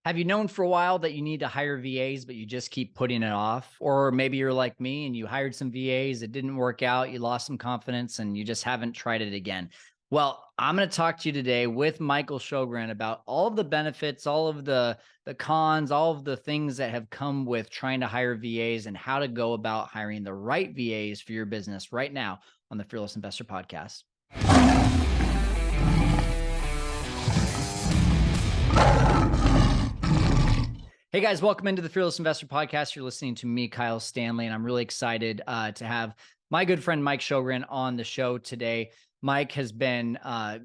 Have you known for a while that you need to hire VAs, but you just keep putting it off? Or maybe you're like me and you hired some VAs, it didn't work out, you lost some confidence, and you just haven't tried it again. Well, I'm going to talk to you today with Michael Sjogren about all of the benefits, all of the cons, all of the things that have come with trying to hire VAs and how to go about hiring the right VAs for your business right now on the Fearless Investor Podcast. Hey guys, welcome into the Fearless Investor Podcast. You're listening to me, Kyle Stanley, and I'm really excited to have my good friend Mike Sjogren on the show today. Mike has been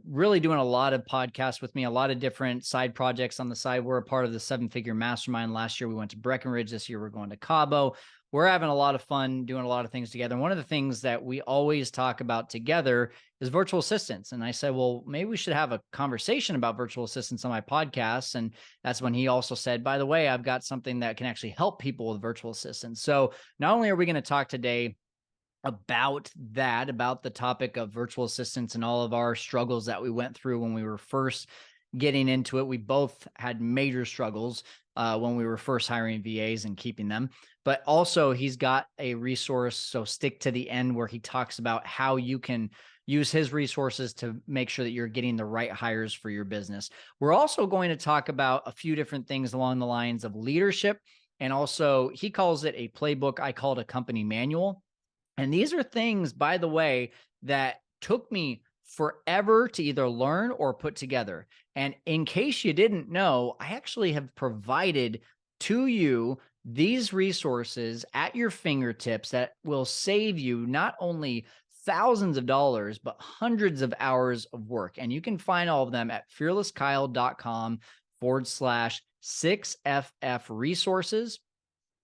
really doing a lot of podcasts with me, a lot of different side projects on the side. We're a part of the 7-Figure Mastermind. Last year, we went to Breckenridge. This year, we're going to Cabo. We're having a lot of fun doing a lot of things together. And one of the things that we always talk about together is virtual assistants. And I said, well, maybe we should have a conversation about virtual assistants on my podcast. And that's when he also said, by the way, I've got something that can actually help people with virtual assistants. So not only are we going to talk today about that, about the topic of virtual assistants and all of our struggles that we went through when we were first getting into it. We both had major struggles when we were first hiring VAs and keeping them. But also he's got a resource, so stick to the end, where he talks about how you can use his resources to make sure that you're getting the right hires for your business. We're also going to talk about a few different things along the lines of leadership. And also he calls it a playbook. I call it a company manual. And these are things, by the way, that took me forever to either learn or put together. And in case you didn't know, I actually have provided to you these resources at your fingertips that will save you not only thousands of dollars, but hundreds of hours of work. And you can find all of them at fearlesskyle.com/6FF resources.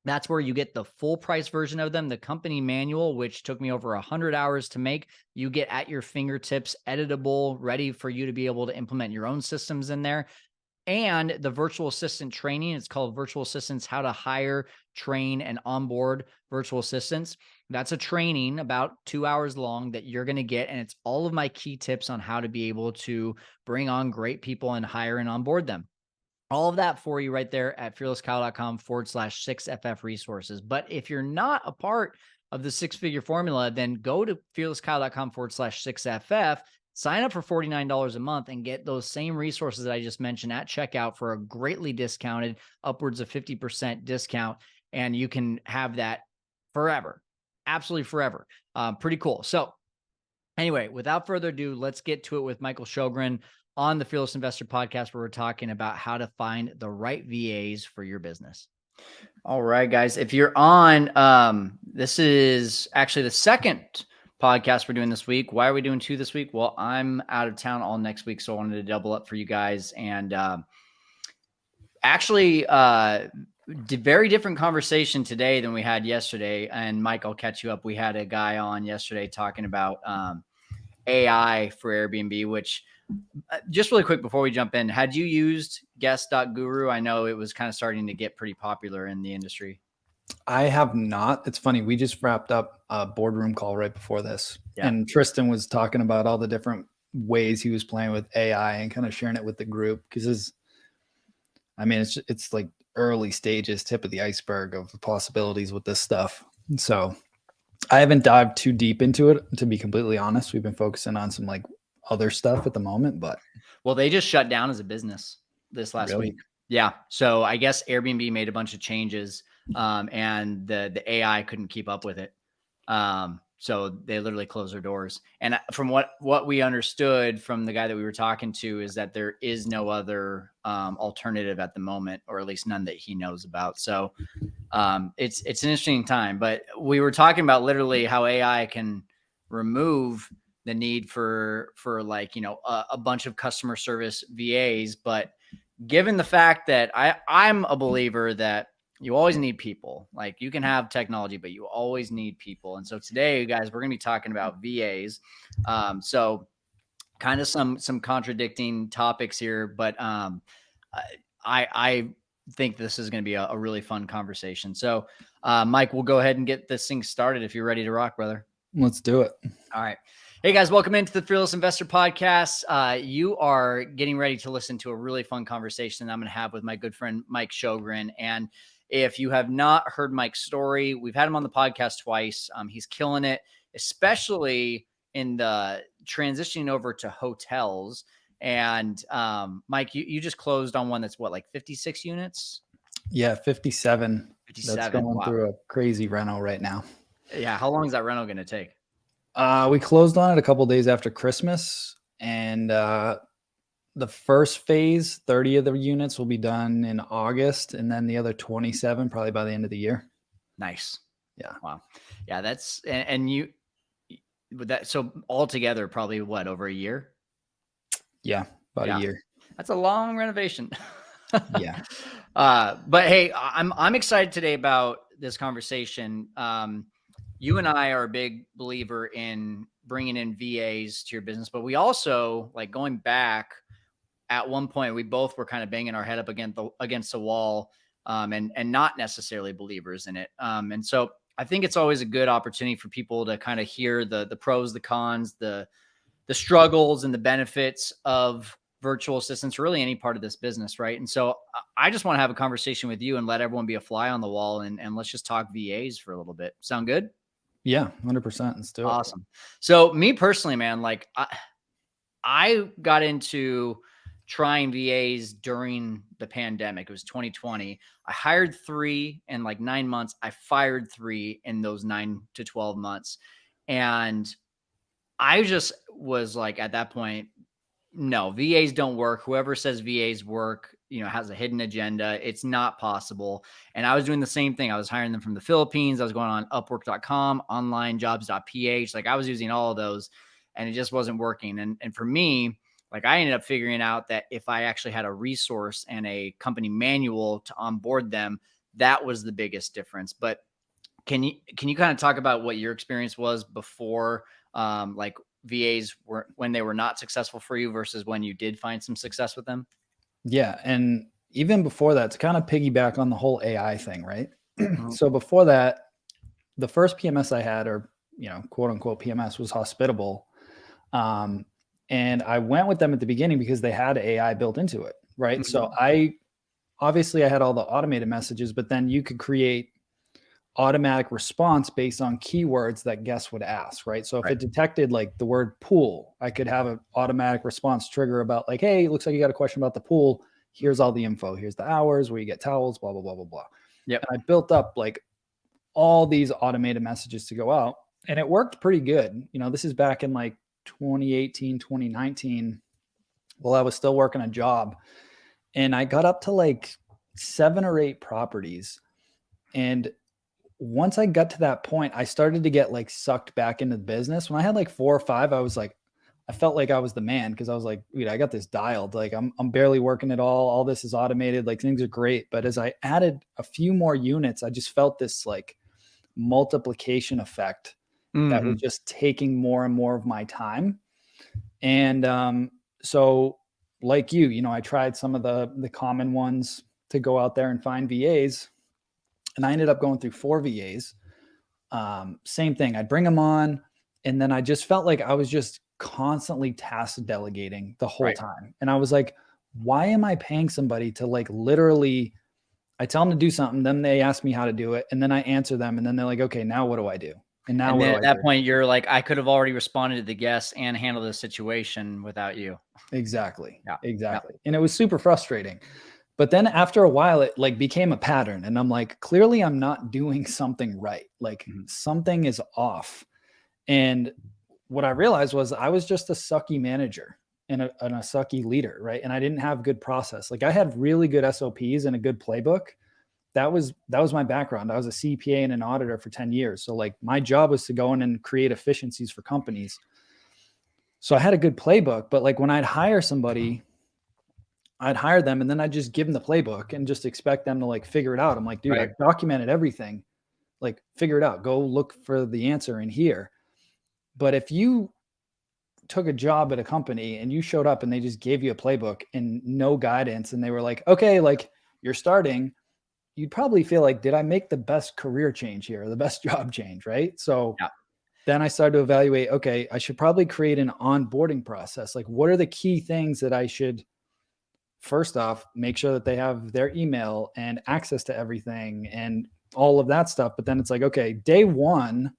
That's where you get the full price version of them. The company manual, which took me over 100 hours to make, you get at your fingertips, editable, ready for you to be able to implement your own systems in there. And the virtual assistant training, it's called Virtual Assistants, How to Hire, Train, and Onboard Virtual Assistants. That's a training about 2 hours long that you're going to get. And it's all of my key tips on how to be able to bring on great people and hire and onboard them. All of that for you right there at fearlesskyle.com/6FF resources. But if you're not a part of the 6-figure formula, then go to fearlesskyle.com/6FF, sign up for $49 a month and get those same resources that I just mentioned at checkout for a greatly discounted, upwards of 50% discount. And you can have that forever, absolutely forever. Pretty cool. So anyway, without further ado, let's get to it with Michael Sjogren on the Fearless Investor Podcast, where we're talking about how to find the right VAs for your business. All right, guys, if you're on, this is actually the second podcast we're doing this week. Why are we doing 2 this week? Well, I'm out of town all next week, so I wanted to double up for you guys. And actually, very different conversation today than we had yesterday. And Mike, I'll catch you up. We had a guy on yesterday talking about AI for Airbnb, which just really quick before we jump in, had you used Guest.Guru? I know it was kind of starting to get pretty popular in the industry. I have not. It's funny. We just wrapped up a boardroom call right before this. Yeah. And Tristan was talking about all the different ways he was playing with AI and kind of sharing it with the group. Because it's like early stages, tip of the iceberg of possibilities with this stuff. So I haven't dived too deep into it, to be completely honest. We've been focusing on some like other stuff at the moment, but well, they just shut down as a business this last week. Yeah. So I guess Airbnb made a bunch of changes, and the AI couldn't keep up with it. So they literally closed their doors. And from what we understood from the guy that we were talking to is that there is no other alternative at the moment, or at least none that he knows about. So it's an interesting time. But we were talking about literally how AI can remove the need for like, a bunch of customer service VAs. But given the fact that I'm a believer that you always need people, like you can have technology, but you always need people. And so today, guys, we're going to be talking about VAs. So kind of some contradicting topics here, but I think this is going to be a really fun conversation. So Mike, we'll go ahead and get this thing started if you're ready to rock, brother. Let's do it. All right. Hey guys, welcome into the Fearless Investor Podcast. You are getting ready to listen to a really fun conversation that I'm going to have with my good friend Mike Sjogren. And if you have not heard Mike's story, we've had him on the podcast twice. He's killing it, especially in the transitioning over to hotels. And Mike, you just closed on one that's what, like 56 units? Yeah, 57. 57. That's going Wow. through a crazy rental right now. Yeah. How long is that rental going to take? We closed on it a couple days after Christmas, and the first phase, 30 of the units will be done in August, and then the other 27 probably by the end of the year. Nice. Yeah. Wow. Yeah. That's, and you, with that, so altogether, probably what, over a year? Yeah, about a year. That's a long renovation. Yeah. But hey, I'm excited today about this conversation. You and I are a big believer in bringing in VAs to your business, but we also, like, going back at one point, we both were kind of banging our head up against the wall, and not necessarily believers in it. And so I think it's always a good opportunity for people to kind of hear the pros, the cons, the struggles and the benefits of virtual assistants, really any part of this business, right? And so I just want to have a conversation with you and let everyone be a fly on the wall, and let's just talk VAs for a little bit. Sound good? Yeah, 100%. Let's do it. Awesome. So me personally, man, like I got into trying VAs during the pandemic. It was 2020. I hired 3 in like 9 months. I fired 3 in those 9 to 12 months. And I just was like, at that point, no, VAs don't work. Whoever says VAs work, has a hidden agenda. It's not possible. And I was doing the same thing. I was hiring them from the Philippines. I was going on Upwork.com, onlinejobs.ph. Like, I was using all of those, and it just wasn't working. And for me, like, I ended up figuring out that if I actually had a resource and a company manual to onboard them, that was the biggest difference. But can you kind of talk about what your experience was before, like, VAs were, when they were not successful for you versus when you did find some success with them? Yeah. And even before that, to kind of piggyback on the whole AI thing, right? Mhm. So before that, the first PMS I had, or, quote unquote PMS, was Hospitable. And I went with them at the beginning because they had AI built into it, right? Mhm. So I had all the automated messages, but then you could create automatic response based on keywords that guests would ask, right? So if Right. it detected like the word pool, I could have an automatic response trigger about like, hey, it looks like you got a question about the pool. Here's all the info. Here's the hours where you get towels, blah, blah, blah, blah, blah. Yep. And I built up like all these automated messages to go out, and it worked pretty good. This is back in like 2018, 2019. Well, I was still working a job, and I got up to like 7 or 8 properties. And once I got to that point, I started to get like sucked back into the business. When I had like 4 or 5, I felt like I was the man, because I was like, dude, I got this dialed. Like I'm barely working at all. All this is automated. Like, things are great. But as I added a few more units, I just felt this like multiplication effect that was just taking more and more of my time. And so, like I tried some of the common ones to go out there and find VAs, and I ended up going through 4 VAs. Same thing. I'd bring them on, and then I just felt like I was just constantly task delegating the whole Right. time. And I was like, why am I paying somebody to like literally, I tell them to do something, then they ask me how to do it, and then I answer them, and then they're like, okay, now what do I do? And now And what then do at I that do? point, you're like, I could have already responded to the guests and handled the situation without you. Exactly. Yeah. Exactly. And it was super frustrating. But then after a while, it like became a pattern. And I'm like, clearly I'm not doing something right. Like, Mhm. something is off. And what I realized was I was just a sucky manager and a sucky leader, right? And I didn't have good process. Like, I had really good SOPs and a good playbook. That was my background. I was a CPA and an auditor for 10 years. So like, my job was to go in and create efficiencies for companies. So I had a good playbook, but like, when I'd hire somebody, I'd hire them and then I'd just give them the playbook and just expect them to like figure it out. I'm like, dude, Right. I've documented everything. Like, figure it out. Go look for the answer in here. But if you took a job at a company and you showed up and they just gave you a playbook and no guidance, and they were like, okay, like, you're starting, you'd probably feel like, did I make the best career change here, or the best job change? Right. So Yeah. then I started to evaluate, okay, I should probably create an onboarding process. Like, what are the key things that I should, first off, make sure that they have their email and access to everything and all of that stuff. But then it's like, okay, day one,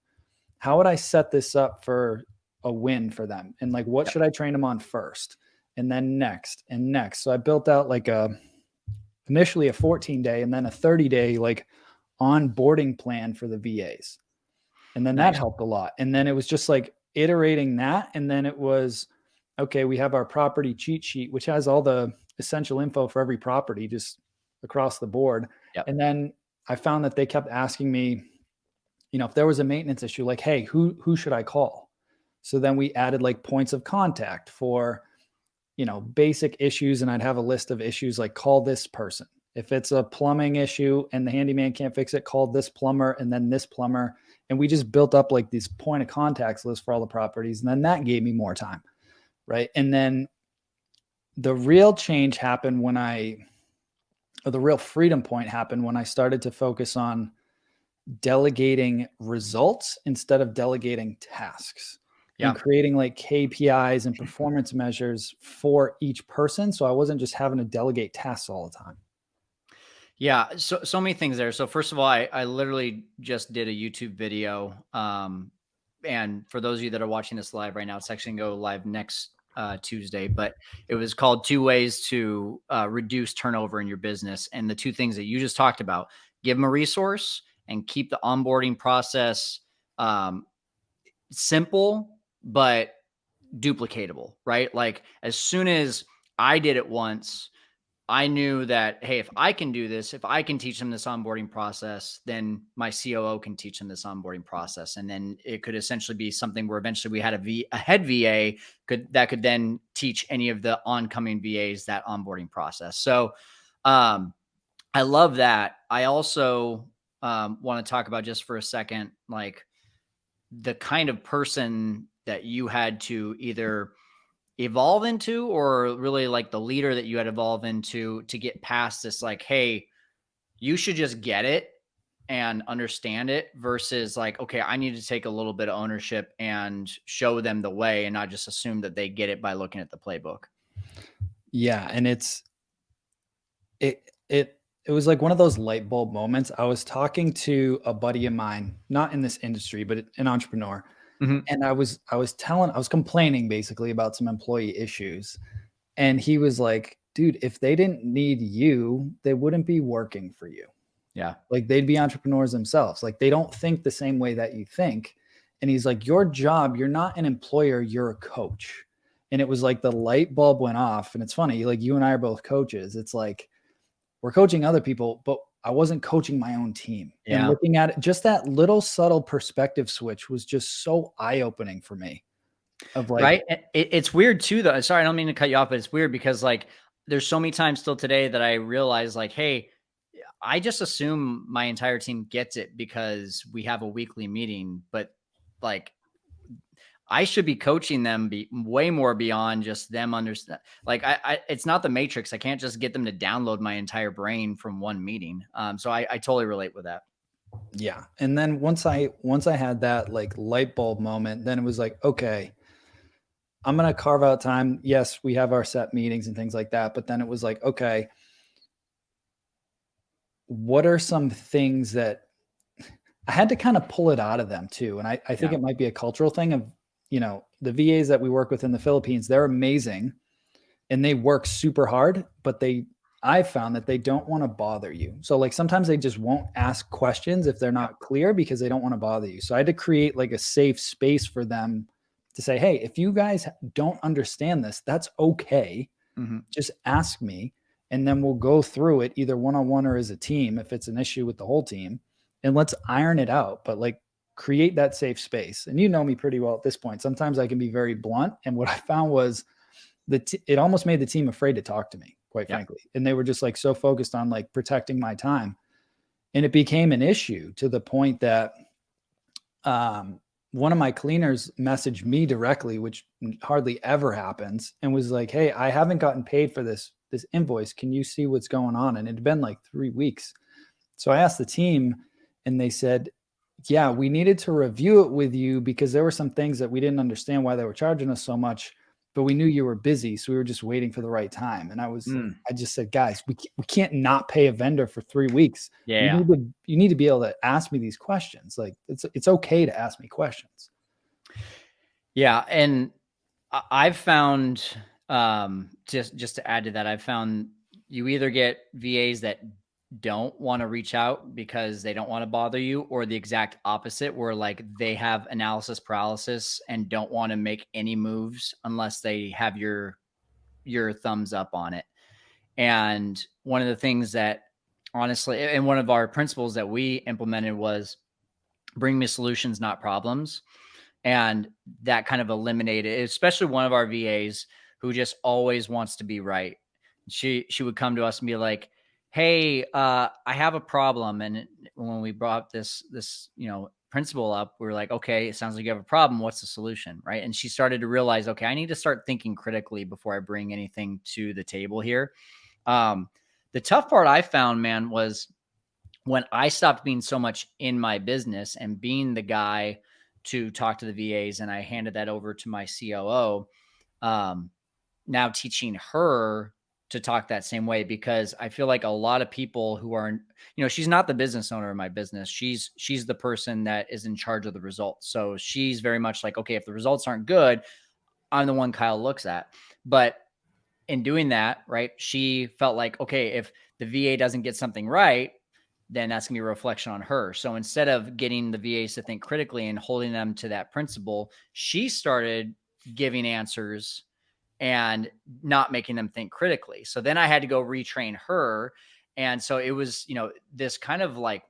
how would I set this up for a win for them? And like, what should I train them on first? And then next and next. So I built out like initially a 14-day and then a 30-day like onboarding plan for the VAs. And then that helped a lot. And then it was just like iterating that. And then it was, okay, we have our property cheat sheet, which has all the essential info for every property just across the board. Yep. And then I found that they kept asking me, if there was a maintenance issue, like, hey, who should I call? So then we added like points of contact for, basic issues. And I'd have a list of issues like, call this person. If it's a plumbing issue and the handyman can't fix it, call this plumber and then this plumber. And we just built up like these point of contacts list for all the properties. And then that gave me more time. Right. And then the real change happened the real freedom point happened when I started to focus on delegating results instead of delegating tasks. And creating like KPIs and performance measures for each person. So I wasn't just having to delegate tasks all the time. Yeah. So many things there. So first of all, I literally just did a YouTube video. And for those of you that are watching this live right now, it's actually going to go live next Tuesday, but it was called 2 Ways to Reduce Turnover in Your Business. And the two things that you just talked about, give them a resource and keep the onboarding process simple, but duplicatable, right? Like as soon as I did it once, I knew that, hey, if I can do this, if I can teach them this onboarding process, then my COO can teach them this onboarding process. And then it could essentially be something where eventually we had a head VA that could then teach any of the oncoming VAs that onboarding process. So I love that. I also want to talk about just for a second, like the kind of person that you had to either evolve into or really like the leader that you had evolved into to get past this, like, hey, you should just get it and understand it versus like, okay, I need to take a little bit of ownership and show them the way and not just assume that they get it by looking at the playbook. Yeah. And it was like one of those light bulb moments. I was talking to a buddy of mine, not in this industry, but an entrepreneur. Mm-hmm. And I was complaining basically about some employee issues. And he was like, dude, if they didn't need you, they wouldn't be working for you. Yeah. Like they'd be entrepreneurs themselves. Like they don't think the same way that you think. And he's like, your job, you're not an employer, you're a coach. And it was like the light bulb went off. And it's funny, like you and I are both coaches. It's like, we're coaching other people, but I wasn't coaching my own team. Yeah. And looking at it, just that little subtle perspective switch was just so eye-opening for me. Of like, right. It's weird too, though. Sorry, I don't mean to cut you off, but it's weird because like there's so many times still today that I realize like, hey, I just assume my entire team gets it because we have a weekly meeting, but like I should be coaching them way more beyond just them understand. Like it's not the Matrix. I can't just get them to download my entire brain from one meeting. So I totally relate with that. Yeah. And then once I had that like light bulb moment, then it was like, okay, I'm going to carve out time. Yes, we have our set meetings and things like that. But then it was like, okay, what are some things that I had to kind of pull it out of them too? And I think it might be a cultural thing of, the VAs that we work with in the Philippines, they're amazing and they work super hard, but I found that they don't want to bother you. So like sometimes they just won't ask questions if they're not clear because they don't want to bother you. So I had to create like a safe space for them to say, hey, if you guys don't understand this, that's okay. Mm-hmm. Just ask me. And then we'll go through it either one-on-one or as a team if it's an issue with the whole team, and let's iron it out. But like create that safe space. And you know me pretty well at this point. Sometimes I can be very blunt. And what I found was it almost made the team afraid to talk to me, quite frankly. And they were just like so focused on like protecting my time. And it became an issue to the point that one of my cleaners messaged me directly, which hardly ever happens, and was like, hey, I haven't gotten paid for this invoice. Can you see what's going on? And it had been like 3 weeks. So I asked the team and they said, yeah, we needed to review it with you because there were some things that we didn't understand why they were charging us so much, but we knew you were busy. So we were just waiting for the right time. And Mm, I just said, guys, we can't not pay a vendor for 3 weeks. yeah. You need to be able to ask me these questions. Like it's okay to ask me questions. Yeah. And I've found, just to add to that, I've found you either get VAs that don't want to reach out because they don't want to bother you, or the exact opposite, where like they have analysis paralysis and don't want to make any moves unless they have your thumbs up on it. And one of the things that honestly, and one of our principles that we implemented was bring me solutions, not problems. And that kind of eliminated, especially one of our VAs who just always wants to be right. She would come to us and be like, "Hey, I have a problem." And when we brought this principle up, we were like, "Okay, it sounds like you have a problem. What's the solution?" Right? And she started to realize, okay, I need to start thinking critically before I bring anything to the table here. Um, the tough part I found, man, was when I stopped being so much in my business and being the guy to talk to the VAs, and I handed that over to my COO, um, now teaching her to talk that same way, because I feel like a lot of people who are, she's not the business owner of my business. She's the person that is in charge of the results. So she's very much like, okay, if the results aren't good, I'm the one Kyle looks at. But in doing that, right, she felt like, okay, if the VA doesn't get something right, then that's gonna be a reflection on her. So instead of getting the VAs to think critically and holding them to that principle, she started giving answers and not making them think critically. So then I had to go retrain her. And so it was, this kind of like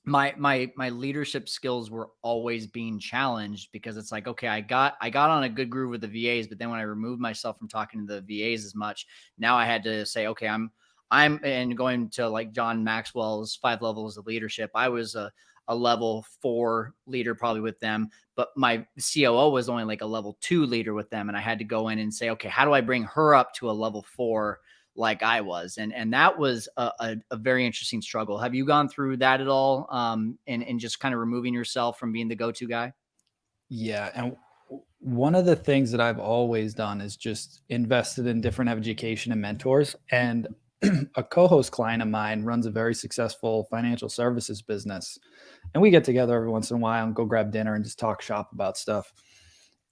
my leadership skills were always being challenged, because it's like, okay, I got on a good groove with the VAs, but then when I removed myself from talking to the VAs as much, now I had to say, okay, I'm and going to like John Maxwell's 5 levels of leadership. I was a level 4 leader probably with them, but my COO was only like a level 2 leader with them. And I had to go in and say, okay, how do I bring her up to a level 4 like I was? And that was a very interesting struggle. Have you gone through that at all? And just kind of removing yourself from being the go-to guy? Yeah. And one of the things that I've always done is just invested in different education and mentors. And a co-host client of mine runs a very successful financial services business. And we get together every once in a while and go grab dinner and just talk shop about stuff.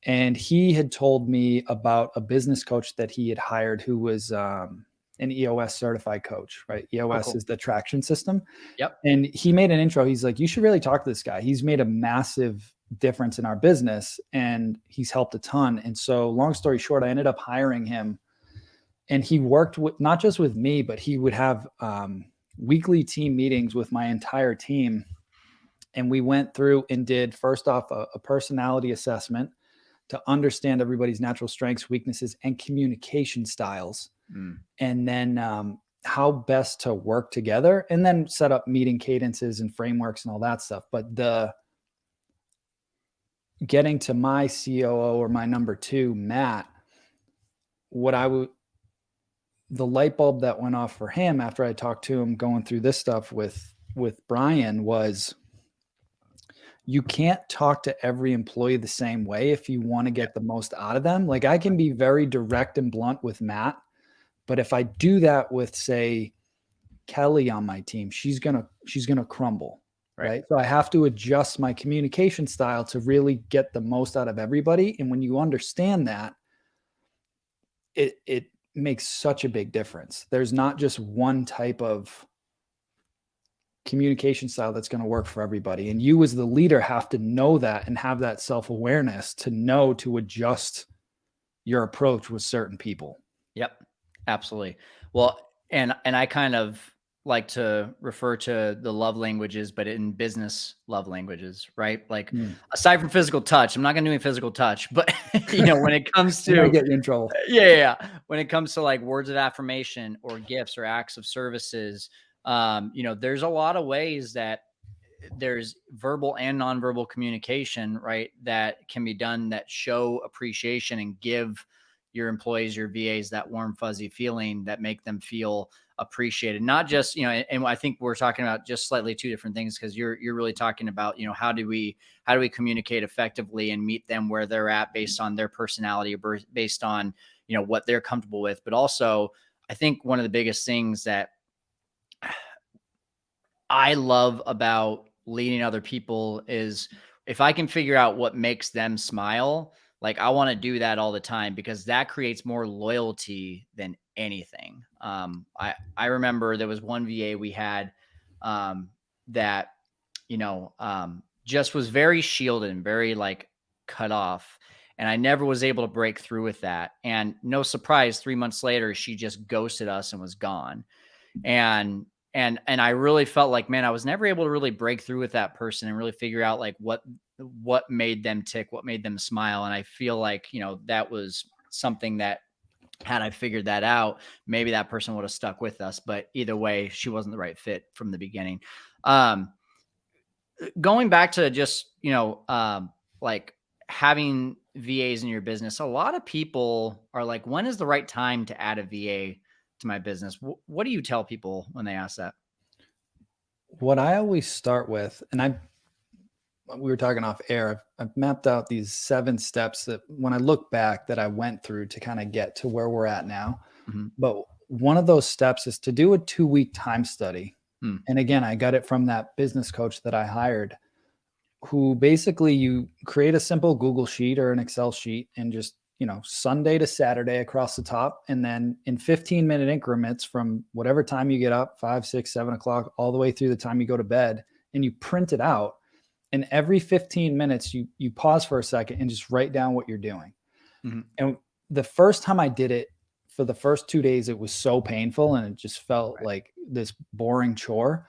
And he had told me about a business coach that he had hired who was an EOS certified coach, right? Oh, EOS cool. is the traction system. Yep. And he made an intro. He's like, you should really talk to this guy. He's made a massive difference in our business and he's helped a ton. And so, long story short, I ended up hiring him. And he worked with not just with me, but he would have weekly team meetings with my entire team. And we went through and did, first off, a personality assessment to understand everybody's natural strengths, weaknesses, and communication styles. Mm. And then how best to work together, and then set up meeting cadences and frameworks and all that stuff. But the getting to my COO or my number 2, Matt, what I would, the light bulb that went off for him after I talked to him going through this stuff with Brian was, you can't talk to every employee the same way if you want to get the most out of them. Like, I can be very direct and blunt with Matt, but if I do that with, say, Kelly on my team, she's gonna crumble, right? So I have to adjust my communication style to really get the most out of everybody. And when you understand that, it makes such a big difference. There's not just one type of communication style that's going to work for everybody. And you as the leader have to know that and have that self-awareness to know to adjust your approach with certain people. Yep. Absolutely. Well, and I kind of like to refer to the love languages, but in business love languages, right? Like, aside from physical touch, I'm not going to do any physical touch, but when it comes I to, get you in trouble. yeah, when it comes to like words of affirmation or gifts or acts of services, there's a lot of ways that there's verbal and nonverbal communication, right, that can be done that show appreciation and give your employees, your VAs, that warm, fuzzy feeling that make them feel appreciated. Not just, and I think we're talking about just slightly two different things, because you're really talking about, how do we communicate effectively and meet them where they're at based on their personality, or based on, what they're comfortable with. But also, I think one of the biggest things that I love about leading other people is if I can figure out what makes them smile, like I want to do that all the time, because that creates more loyalty than anything. I remember there was one VA we had that, just was very shielded and very like cut off. And I never was able to break through with that. And no surprise, 3 months later, she just ghosted us and was gone. And I really felt like, man, I was never able to really break through with that person and really figure out like what made them tick, what made them smile. And I feel like, that was something that, had I figured that out, maybe that person would have stuck with us. But either way, she wasn't the right fit from the beginning. Going back to just, like having VAs in your business, a lot of people are like, when is the right time to add a VA to my business? What do you tell people when they ask that? What I always start with, and we were talking off air, I've mapped out these 7 steps that when I look back that I went through to kind of get to where we're at now. Mm-hmm. But one of those steps is to do a 2-week time study. And again, I got it from that business coach that I hired, who basically you create a simple Google sheet or an Excel sheet and just, Sunday to Saturday across the top. And then in 15-minute increments from whatever time you get up, 5, 6, 7 o'clock, all the way through the time you go to bed, and you print it out. And every 15 minutes, you pause for a second and just write down what you're doing. Mm-hmm. And the first time I did it, for the first 2 days, it was so painful and it just felt like this boring chore.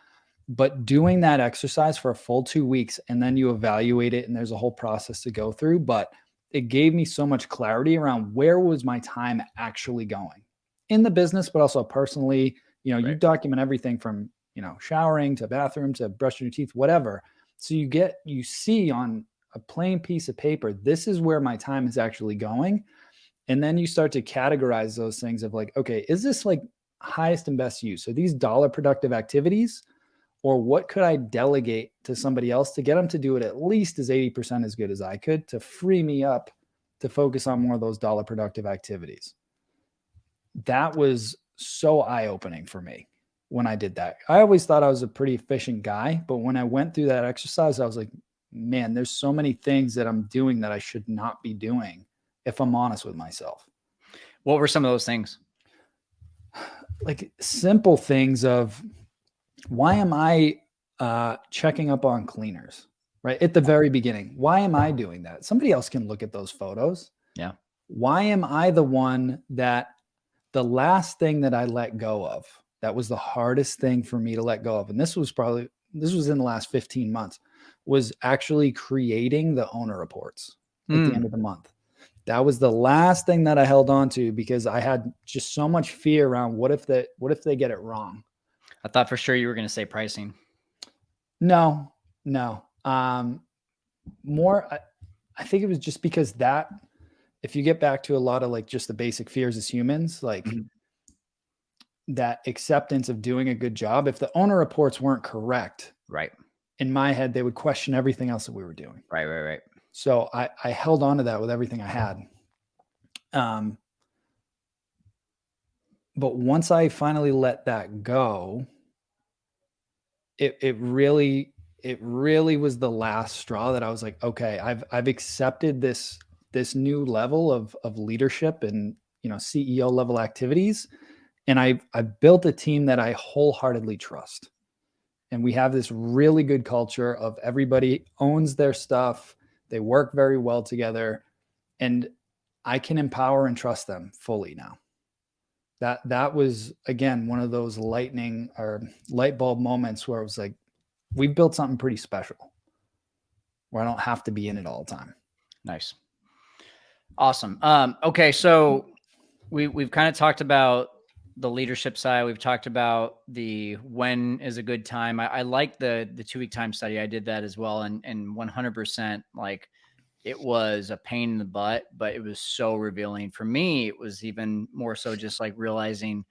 But doing that exercise for a full 2 weeks, and then you evaluate it, and there's a whole process to go through. But it gave me so much clarity around where was my time actually going in the business, but also personally. You document everything from, showering to bathroom to brushing your teeth, whatever. So you see on a plain piece of paper, this is where my time is actually going. And then you start to categorize those things of like, okay, is this like highest and best use? Are these dollar productive activities? Or what could I delegate to somebody else to get them to do it at least as 80% as good as I could, to free me up to focus on more of those dollar productive activities? That was so eye-opening for me when I did that. I always thought I was a pretty efficient guy, but when I went through that exercise, I was like, man, there's so many things that I'm doing that I should not be doing, if I'm honest with myself. What were some of those things? Like simple things of, why am I checking up on cleaners, right? At the very beginning, why am I doing that? Somebody else can look at those photos. Yeah. Why am I the one that the last thing that I let go of, that was the hardest thing for me to let go of, and this was in the last 15 months, was actually creating the owner reports at the end of the month. That was the last thing that I held on to, because I had just so much fear around what if they get it wrong. I thought for sure you were going to say pricing. No. More, I think it was just because that, if you get back to a lot of like just the basic fears as humans, like that acceptance of doing a good job, if the owner reports weren't correct, right, in my head, they would question everything else that we were doing. Right. So I held on to that with everything I had. But once I finally let that go, it really was the last straw that I was like, okay, I've accepted this new level of leadership and, CEO level activities. And I built a team that I wholeheartedly trust. And we have this really good culture of everybody owns their stuff. They work very well together, and I can empower and trust them fully now. That was, again, one of those lightning or light bulb moments where it was like, we've built something pretty special where I don't have to be in it all the time. Nice. Awesome. Okay. So we've kind of talked about the leadership side. We've talked about the when is a good time. I like the 2-week time study. I did that as well. And 100%, like, it was a pain in the butt, but it was so revealing for me. It was even more so just like realizing,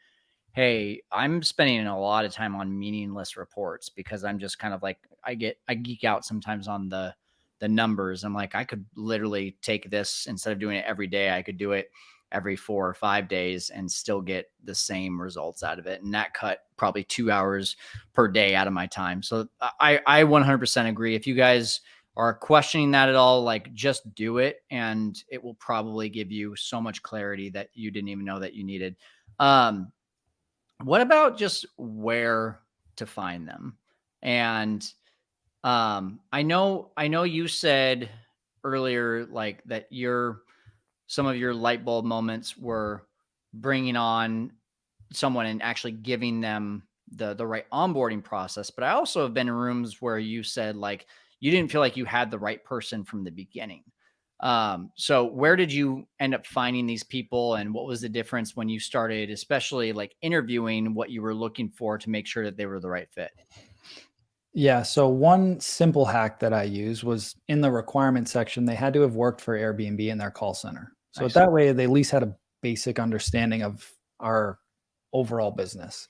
hey, I'm spending a lot of time on meaningless reports because I'm just kind of like, I geek out sometimes on the numbers. I'm like, I could literally take this, instead of doing it every day, I could do it every 4 or 5 days and still get the same results out of it. And that cut probably 2 hours per day out of my time. So I 100% agree. If you guys are questioning that at all, like, just do it, and it will probably give you so much clarity that you didn't even know that you needed. Um, what about just where to find them? And I know you said earlier, like, that some of your light bulb moments were bringing on someone and actually giving them the right onboarding process. But I also have been in rooms where you said, like, you didn't feel like you had the right person from the beginning. So where did you end up finding these people, and what was the difference when you started, especially like interviewing, what you were looking for to make sure that they were the right fit? Yeah. So one simple hack that I use was in the requirement section, they had to have worked for Airbnb in their call center. So Nice. that way they at least had a basic understanding of our overall business.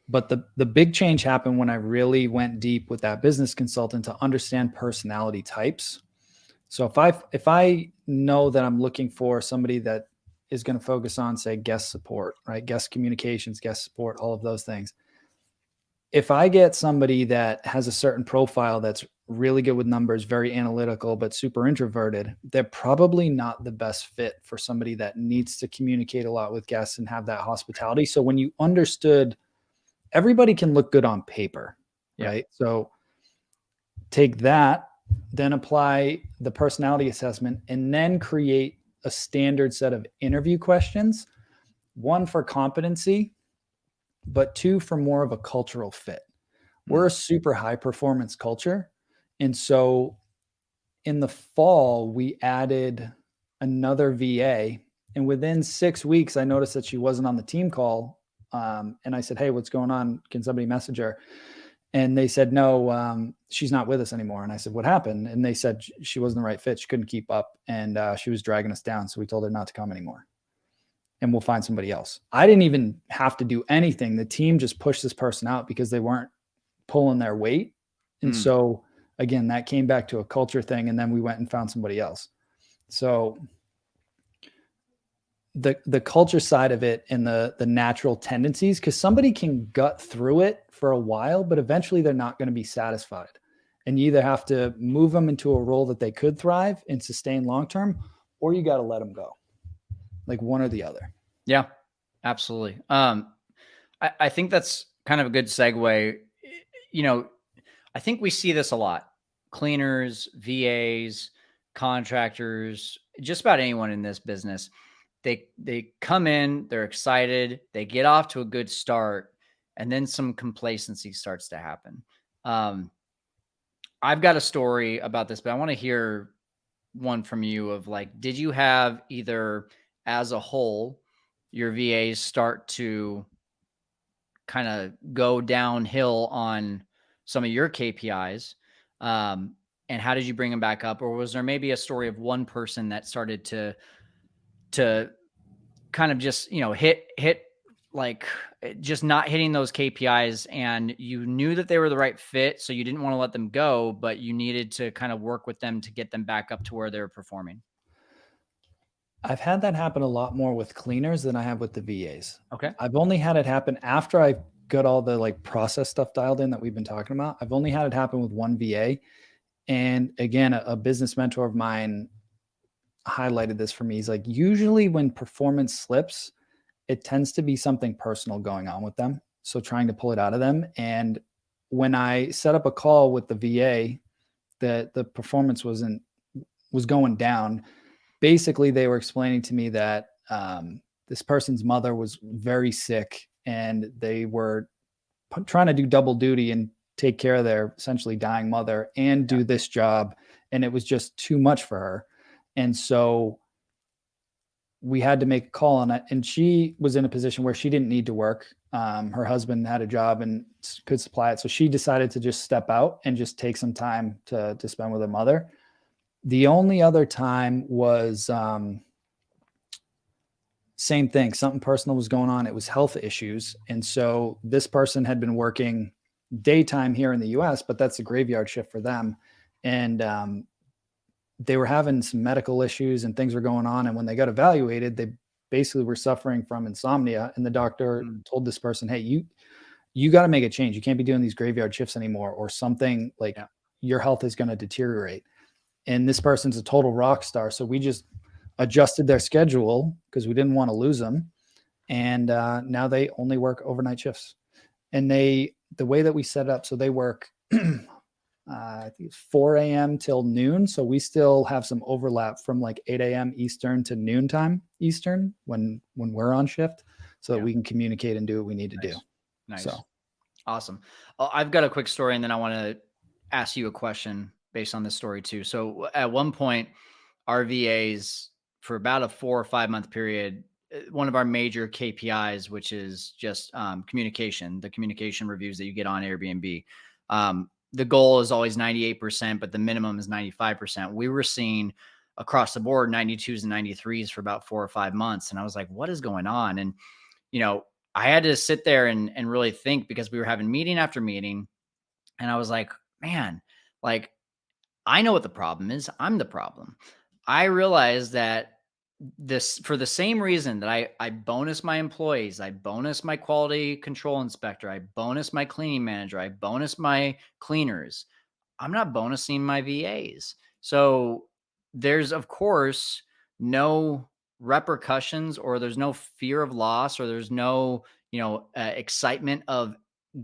But the big change happened when I really went deep with that business consultant to understand personality types. So if I know that I'm looking for somebody that is going to focus on, say, guest support, right? Guest communications, guest support, all of those things. If I get somebody that has a certain profile that's really good with numbers, very analytical, but super introverted, they're probably not the best fit for somebody that needs to communicate a lot with guests and have that hospitality. So when you understood, everybody can look good on paper, Yep. right? So take that, then apply the personality assessment, and then create a standard set of interview questions, one for competency, but two for more of a cultural fit. We're Mm. a super high performance culture. And so in the fall, we added another VA. And within 6 weeks, I noticed that she wasn't on the team call. And I said, "Hey, what's going on? Can somebody message her?" And they said, "No, she's not with us anymore." And I said, "What happened?" And they said she wasn't the right fit. She couldn't keep up, and she was dragging us down. So we told her not to come anymore, and we'll find somebody else. I didn't even have to do anything. The team just pushed this person out because they weren't pulling their weight. And Mm. so again, that came back to a culture thing. And then we went and found somebody else. So the culture side of it and the natural tendencies, because somebody can gut through it for a while, but eventually they're not going to be satisfied. And you either have to move them into a role that they could thrive and sustain long term, or you got to let them go. Like one or the other. Yeah, absolutely. I think that's kind of a good segue. You know, I think we see this a lot. Cleaners, VAs, contractors, just about anyone in this business. They come in, they're excited, they get off to a good start, and then some complacency starts to happen. Um, I've got a story about this, but I want to hear one from you of, like, did you have, either as a whole, your VAs start to kind of go downhill on some of your KPIs? And how did you bring them back up? Or was there maybe a story of one person that started to kind of just, hit, like, just not hitting those KPIs, and you knew that they were the right fit, so you didn't want to let them go, but you needed to kind of work with them to get them back up to where they were performing? I've had that happen a lot more with cleaners than I have with the VAs. Okay. I've only had it happen after I got all the like process stuff dialed in that we've been talking about. I've only had it happen with one VA. And again, a business mentor of mine highlighted this for me. He's like, usually when performance slips, it tends to be something personal going on with them. So trying to pull it out of them. And when I set up a call with the VA, the performance was going down. Basically, they were explaining to me that this person's mother was very sick, and they were trying to do double duty and take care of their essentially dying mother and Yeah. do this job, and it was just too much for her. And so we had to make a call on it, and she was in a position where she didn't need to work. Her husband had a job and could supply it, so she decided to just step out and just take some time to spend with her mother. The only other time was same thing. Something personal was going on. It was health issues. And so this person had been working daytime here in the US, but that's a graveyard shift for them. And they were having some medical issues and things were going on. And when they got evaluated, they basically were suffering from insomnia. And the doctor told this person, hey, you got to make a change. You can't be doing these graveyard shifts anymore, or something like your health is going to deteriorate. And this person's a total rock star. So we just adjusted their schedule because we didn't want to lose them. And now they only work overnight shifts. And the way that we set it up, so they work I think it's 4 a.m. till noon. So we still have some overlap from like 8 a.m. Eastern to noontime Eastern when we're on shift, so that we can communicate and do what we need to do. Nice. So awesome. I've got a quick story, and then I want to ask you a question based on this story too. So at one point, our VAs, for about a 4 or 5 month period, one of our major KPIs, which is just communication, the communication reviews that you get on Airbnb. The goal is always 98%, but the minimum is 95%. We were seeing across the board 92s and 93s for about 4 or 5 months. And I was like, what is going on? And, I had to sit there and really think, because we were having meeting after meeting. And I was like, man, like, I know what the problem is. I'm the problem. I realized that for the same reason that I bonus my employees, I bonus my quality control inspector, I bonus my cleaning manager, I bonus my cleaners, I'm not bonusing my VAs. So there's, of course, no repercussions, or there's no fear of loss, or there's no, excitement of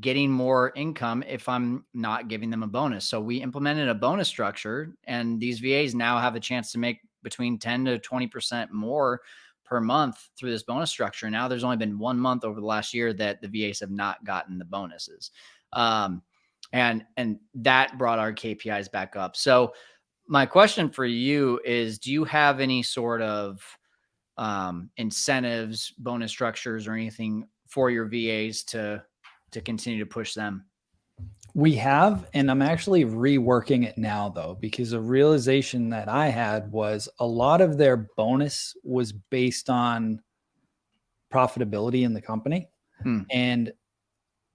getting more income if I'm not giving them a bonus. So we implemented a bonus structure, and these VAs now have a chance to make between 10 to 20% more per month through this bonus structure. Now there's only been 1 month over the last year that the VAs have not gotten the bonuses. And that brought our KPIs back up. So my question for you is, do you have any sort of incentives, bonus structures, or anything for your VAs to continue to push them? We have, and I'm actually reworking it now though, because a realization that I had was a lot of their bonus was based on profitability in the company. And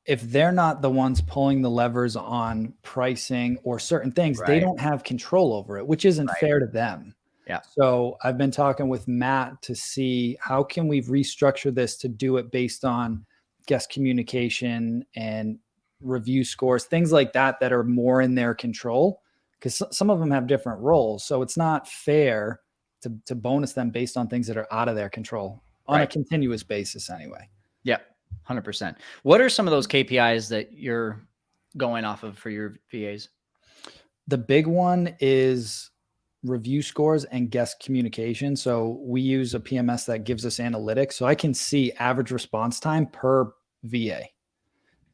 if they're not the ones pulling the levers on pricing or certain things, they don't have control over it, which isn't fair to them. Yeah. So I've been talking with Matt to see how can we restructure this to do it based on guest communication and review scores, things like that are more in their control, because some of them have different roles. So it's not fair to bonus them based on things that are out of their control on a continuous basis anyway. Yeah, 100%. What are some of those KPIs that you're going off of for your VAs? The big one is review scores and guest communication. So we use a PMS that gives us analytics. So I can see average response time per VA.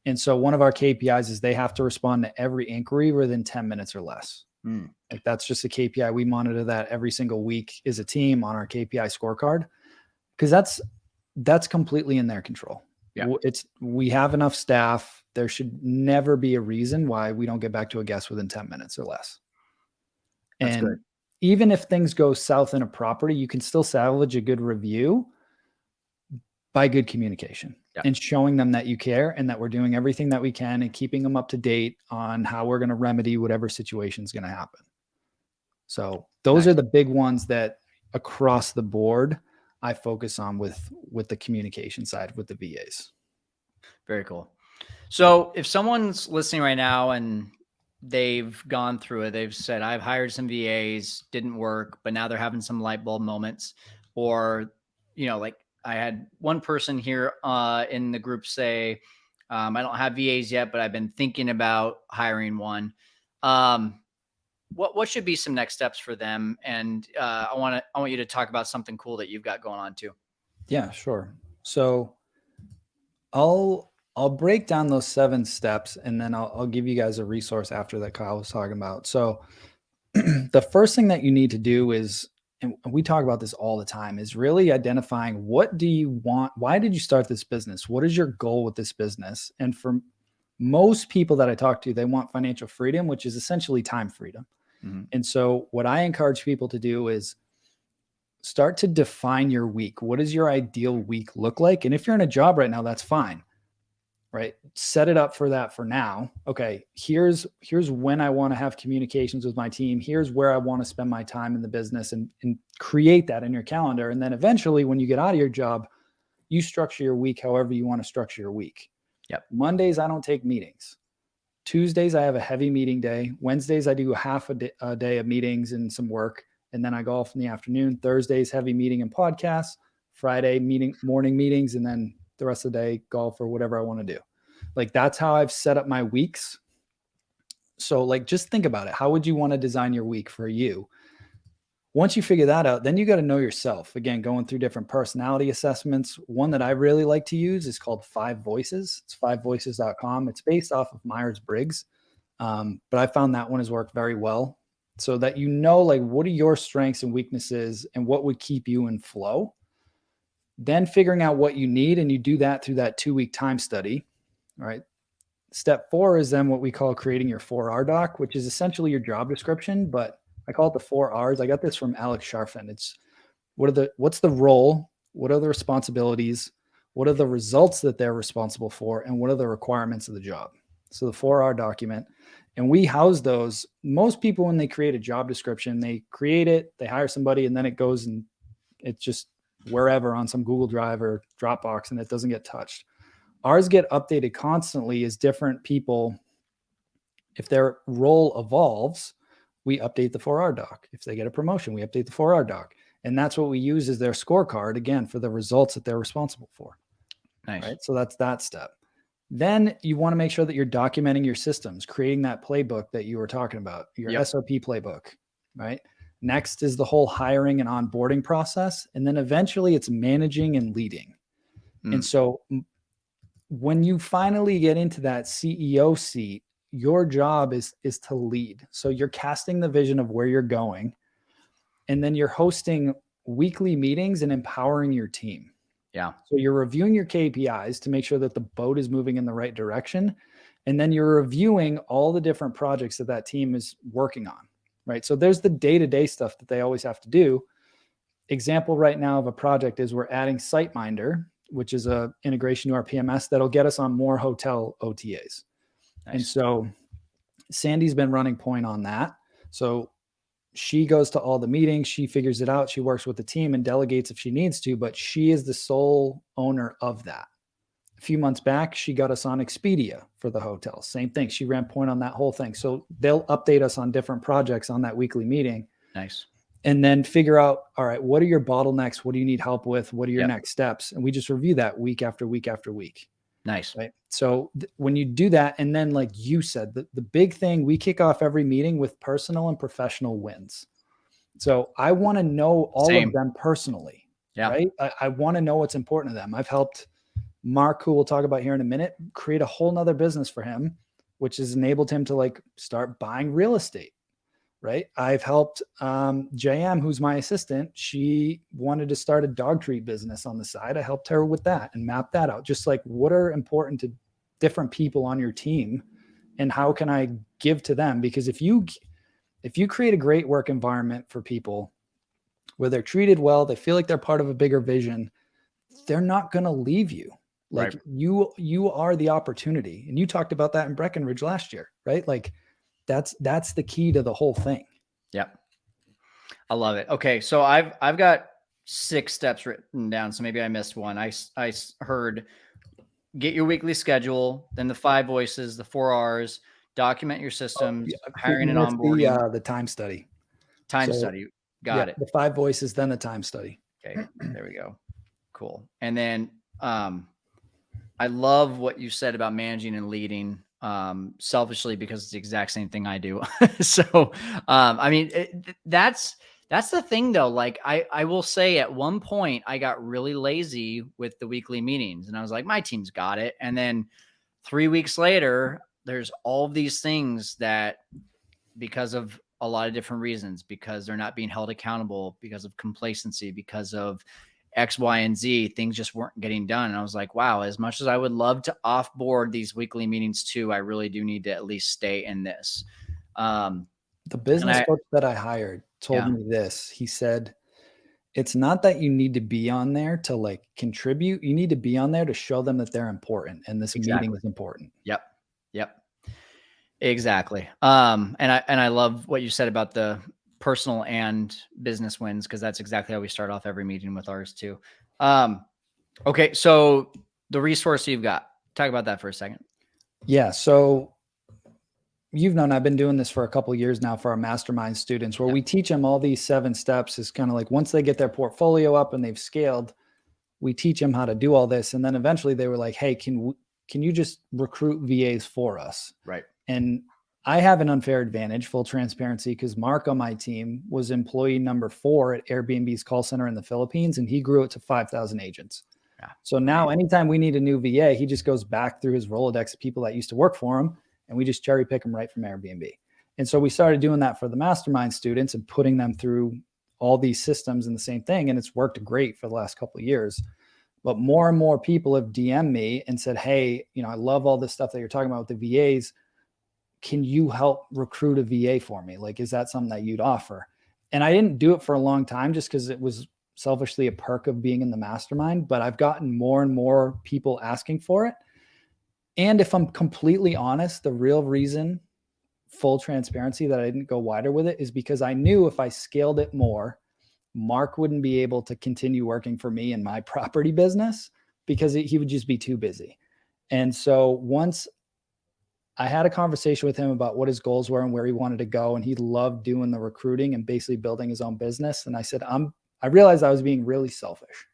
And so one of our KPIs is they have to respond to every inquiry within 10 minutes or less. Like that's just a KPI. We monitor that every single week as a team on our KPI scorecard, because that's completely in their control. Yeah. We have enough staff. There should never be a reason why we don't get back to a guest within 10 minutes or less. That's and good. Even if things go south in a property, you can still salvage a good review by good communication and showing them that you care and that we're doing everything that we can and keeping them up to date on how we're going to remedy whatever situation is going to happen. So those are the big ones that across the board I focus on with the communication side with the VAs. Very cool. So if someone's listening right now and they've gone through it, they've said, I've hired some VAs, didn't work, but now they're having some light bulb moments, or, like I had one person here in the group say, I don't have VAs yet, but I've been thinking about hiring one. What should be some next steps for them? And I want you to talk about something cool that you've got going on too. Yeah, sure. So I'll break down those 7 steps, and then I'll give you guys a resource after that Kyle was talking about. So the first thing that you need to do is, and we talk about this all the time, is really identifying what do you want? Why did you start this business? What is your goal with this business? And for most people that I talk to, they want financial freedom, which is essentially time freedom. And so what I encourage people to do is start to define your week. What does your ideal week look like? And if you're in a job right now, that's fine, right? Set it up for that for now. Okay, here's when I want to have communications with my team. Here's where I want to spend my time in the business, and create that in your calendar. And then eventually when you get out of your job, you structure your week however you want to structure your week. Yep. Mondays, I don't take meetings. Tuesdays, I have a heavy meeting day. Wednesdays, I do half a day of meetings and some work, and then I golf in the afternoon. Thursdays, heavy meeting and podcasts. Friday, morning meetings, and then the rest of the day, golf or whatever I want to do. Like, that's how I've set up my weeks. So like, just think about it. How would you want to design your week for you? Once you figure that out, then you got to know yourself. Again, going through different personality assessments. One that I really like to use is called 5 Voices. It's 5voices.com. It's based off of Myers-Briggs. But I found that one has worked very well, so that you know, like, what are your strengths and weaknesses and what would keep you in flow. Then figuring out what you need, and you do that through that 2-week time study. All right. Step 4 is then what we call creating your 4R doc, which is essentially your job description, but I call it the 4 R's. I got this from Alex Sharfin. It's what's the role? What are the responsibilities? What are the results that they're responsible for? And what are the requirements of the job? So the 4R document. And we house those. Most people, when they create a job description, they create it, they hire somebody, and then it goes and it's just wherever on some Google Drive or Dropbox, and it doesn't get touched. Ours get updated constantly as different people, if their role evolves, we update the 4R doc. If they get a promotion, we update the 4R doc. And that's what we use as their scorecard, again, for the results that they're responsible for. Nice. Right. So that's that step. Then you want to make sure that you're documenting your systems, creating that playbook that you were talking about, your SOP playbook, right? Next is the whole hiring and onboarding process. And then eventually it's managing and leading. And so when you finally get into that CEO seat, your job is to lead. So you're casting the vision of where you're going, and then you're hosting weekly meetings and empowering your team. Yeah. So you're reviewing your KPIs to make sure that the boat is moving in the right direction. And then you're reviewing all the different projects that that team is working on, right? So there's the day-to-day stuff that they always have to do. Example right now of a project is we're adding SiteMinder, which is a integration to our PMS that'll get us on more hotel OTAs. Nice. And so Sandy's been running point on that. So she goes to all the meetings, she figures it out, she works with the team and delegates if she needs to, but she is the sole owner of that. A few months back, she got us on Expedia for the hotel. Same thing. She ran point on that whole thing. So they'll update us on different projects on that weekly meeting. Nice. And then figure out, all right, what are your bottlenecks? What do you need help with? What are your next steps? And we just review that week after week after week. Nice. Right. So when you do that, and then like you said, the big thing, we kick off every meeting with personal and professional wins. So I want to know all of them personally. Yeah. Right. I want to know what's important to them. I've helped Mark, who we'll talk about here in a minute, create a whole nother business for him, which has enabled him to like start buying real estate. Right. I've helped JM, who's my assistant. She wanted to start a dog treat business on the side. I helped her with that and map that out. Just like, what are important to different people on your team and how can I give to them? Because if you create a great work environment for people where they're treated well, they feel like they're part of a bigger vision, they're not going to leave you. Like you are the opportunity. And you talked about that in Breckenridge last year, right? Like, that's the key to the whole thing. Yep. I love it. Okay. So I've got 6 steps written down. So maybe I missed one. I heard get your weekly schedule, then the 5 voices, the 4 R's, document your systems, hiring and onboarding. The time study. Study. Got it. The 5 voices, then the time study. Okay. There we go. Cool. And then I love what you said about managing and leading. Selfishly, because it's the exact same thing I do. So, I mean, that's the thing though. Like I will say at one point I got really lazy with the weekly meetings and I was like, my team's got it. And then 3 weeks later, there's all of these things that because of a lot of different reasons, because they're not being held accountable, because of complacency, because of X, Y, and Z, things just weren't getting done. And I was like, wow, as much as I would love to offboard these weekly meetings too, I really do need to at least stay in this. The business coach that I hired told me this. He said, it's not that you need to be on there to like contribute. You need to be on there to show them that they're important and this meeting Exactly. is important. Yep. Yep. Exactly. And I love what you said about the personal and business wins, because that's exactly how we start off every meeting with ours too. Okay, so the resource you've got, talk about that for a second. Yeah. So you've known I've been doing this for a couple of years now for our mastermind students, where we teach them all these 7 steps. Is kind of like once they get their portfolio up and they've scaled, we teach them how to do all this. And then eventually they were like, hey, can you just recruit VAs for us? Right. And I have an unfair advantage, full transparency, because Mark on my team was employee number 4 at Airbnb's call center in the Philippines, and he grew it to 5,000 agents. Yeah. So now anytime we need a new VA, he just goes back through his Rolodex of people that used to work for him, and we just cherry pick them right from Airbnb. And so we started doing that for the mastermind students and putting them through all these systems and the same thing. And it's worked great for the last couple of years. But more and more people have DM'd me and said, hey, I love all this stuff that you're talking about with the VAs. Can you help recruit a VA for me? Like, is that something that you'd offer? And I didn't do it for a long time just because it was selfishly a perk of being in the mastermind, but I've gotten more and more people asking for it. And if I'm completely honest, the real reason, full transparency, that I didn't go wider with it is because I knew if I scaled it more, Mark wouldn't be able to continue working for me in my property business because he would just be too busy. And so once I had a conversation with him about what his goals were and where he wanted to go, and he loved doing the recruiting and basically building his own business. And I said, I realized I was being really selfish.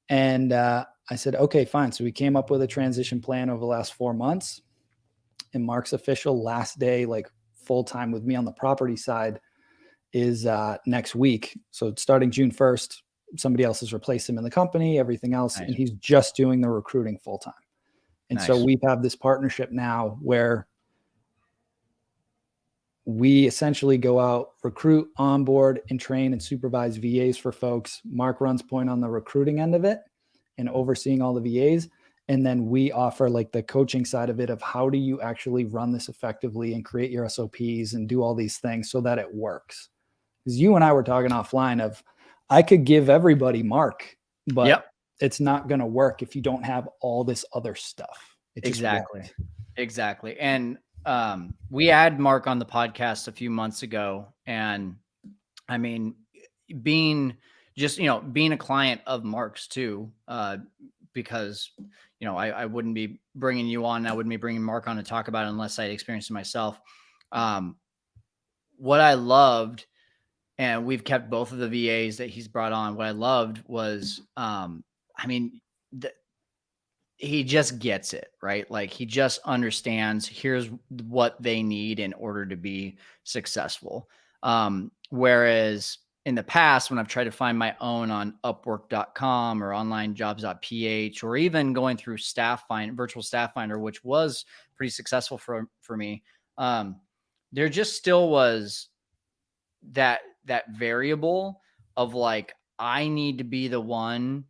And I said, okay, fine. So we came up with a transition plan over the last 4 months. And Mark's official last day, like full time with me on the property side, is next week. So starting June 1st, somebody else has replaced him in the company, everything else. Nice. And he's just doing the recruiting full time. And so we have this partnership now where we essentially go out, recruit, onboard, and train and supervise VAs for folks. Mark runs point on the recruiting end of it and overseeing all the VAs. And then we offer like the coaching side of it of how do you actually run this effectively and create your SOPs and do all these things so that it works. Because you and I were talking offline of I could give everybody Mark, but it's not going to work if you don't have all this other stuff. Exactly. And we had Mark on the podcast a few months ago. And I mean, being a client of Mark's too, because, I wouldn't be bringing you on. I wouldn't be bringing Mark on to talk about it unless I'd experienced it myself. What I loved, and we've kept both of the VAs that he's brought on. What I loved was, he just gets it, right? Like he just understands here's what they need in order to be successful. Whereas in the past, when I've tried to find my own on upwork.com or onlinejobs.ph, or even going through virtual staff finder, which was pretty successful for me. There just still was that variable of like, I need to be the one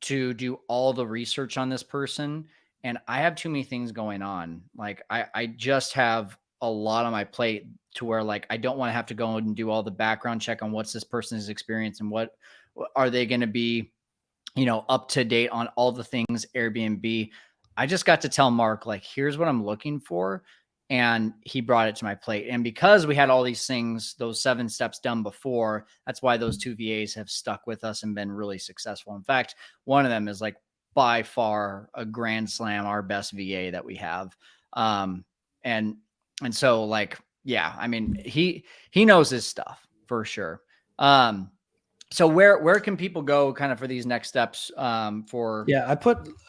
to do all the research on this person. And I have too many things going on. Like I just have a lot on my plate to where like, I don't want to have to go and do all the background check on what's this person's experience and what are they going to be, up to date on all the things Airbnb. I just got to tell Mark, like, here's what I'm looking for. And he brought it to my plate. And because we had all these things, those 7 steps done before, that's why those 2 VAs have stuck with us and been really successful. In fact, one of them is like by far a grand slam, our best VA that we have. And so like, yeah, I mean, he knows his stuff for sure. So where can people go kind of for these next steps for? Yeah,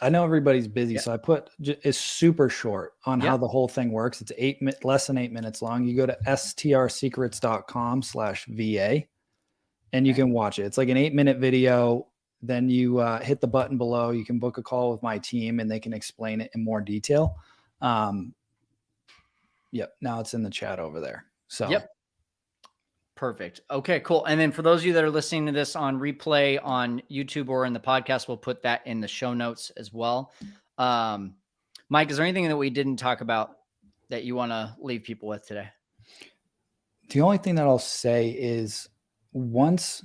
I know everybody's busy. So I put, it's super short on how the whole thing works. It's less than 8 minutes long. You go to strsecrets.com/VA and you can watch it. It's like an 8-minute video. Then you hit the button below. You can book a call with my team and they can explain it in more detail. Now it's in the chat over there. So Perfect. Okay, cool. And then for those of you that are listening to this on replay on YouTube or in the podcast, we'll put that in the show notes as well. Mike, is there anything that we didn't talk about that you want to leave people with today? The only thing that I'll say is once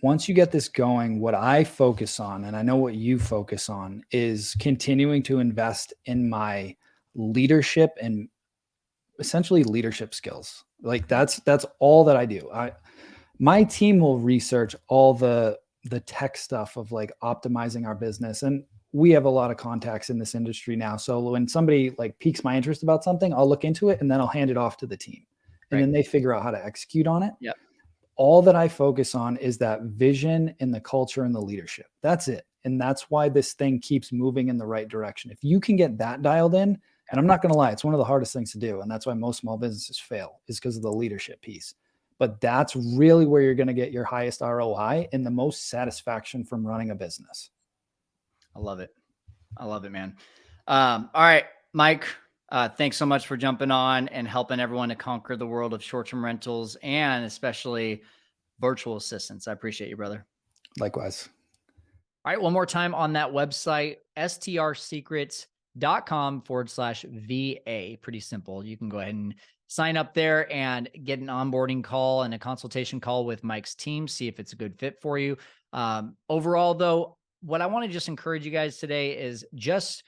once you get this going, what I focus on, and I know what you focus on, is continuing to invest in my leadership and essentially leadership skills. Like that's all that I do. My team will research all the tech stuff of like optimizing our business, and we have a lot of contacts in this industry now. So when somebody like piques my interest about something, I'll look into it and then I'll hand it off to the team, and Right. then they figure out how to execute on it. Yep. All that I focus on is that vision and the culture and the leadership. That's it. And that's why this thing keeps moving in the right direction. If you can get that dialed in, and I'm not going to lie, it's one of the hardest things to do. And that's why most small businesses fail, is because of the leadership piece. But that's really where you're going to get your highest ROI and the most satisfaction from running a business. I love it. I love it, man. All right, Mike, thanks so much for jumping on and helping everyone to conquer the world of short-term rentals and especially virtual assistants. I appreciate you, brother. Likewise. All right, one more time on that website, strsecrets.com/VA. Pretty simple. You can go ahead and sign up there and get an onboarding call and a consultation call with Mike's team, see if it's a good fit for you. Overall, though, what I want to just encourage you guys today is just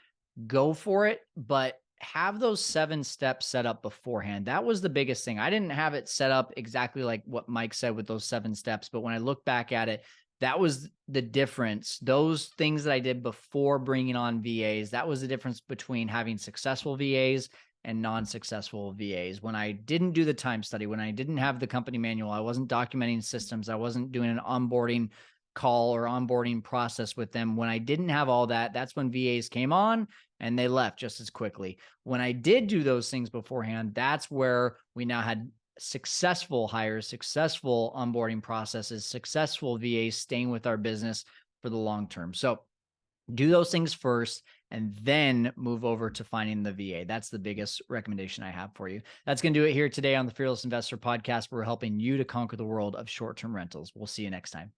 go for it, but have those 7 steps set up beforehand. That was the biggest thing. I didn't have it set up exactly like what Mike said with those 7 steps, but when I look back at it, that was the difference. Those things that I did before bringing on VAs, that was the difference between having successful VAs and non-successful VAs. When I didn't do the time study, when I didn't have the company manual, I wasn't documenting systems, I wasn't doing an onboarding call or onboarding process with them. When I didn't have all that, that's when VAs came on and they left just as quickly. When I did do those things beforehand, that's where we now had successful hires, successful onboarding processes, successful VAs staying with our business for the long term. So do those things first and then move over to finding the VA. That's the biggest recommendation I have for you. That's going to do it here today on the Fearless Investor Podcast. We're helping you to conquer the world of short-term rentals. We'll see you next time.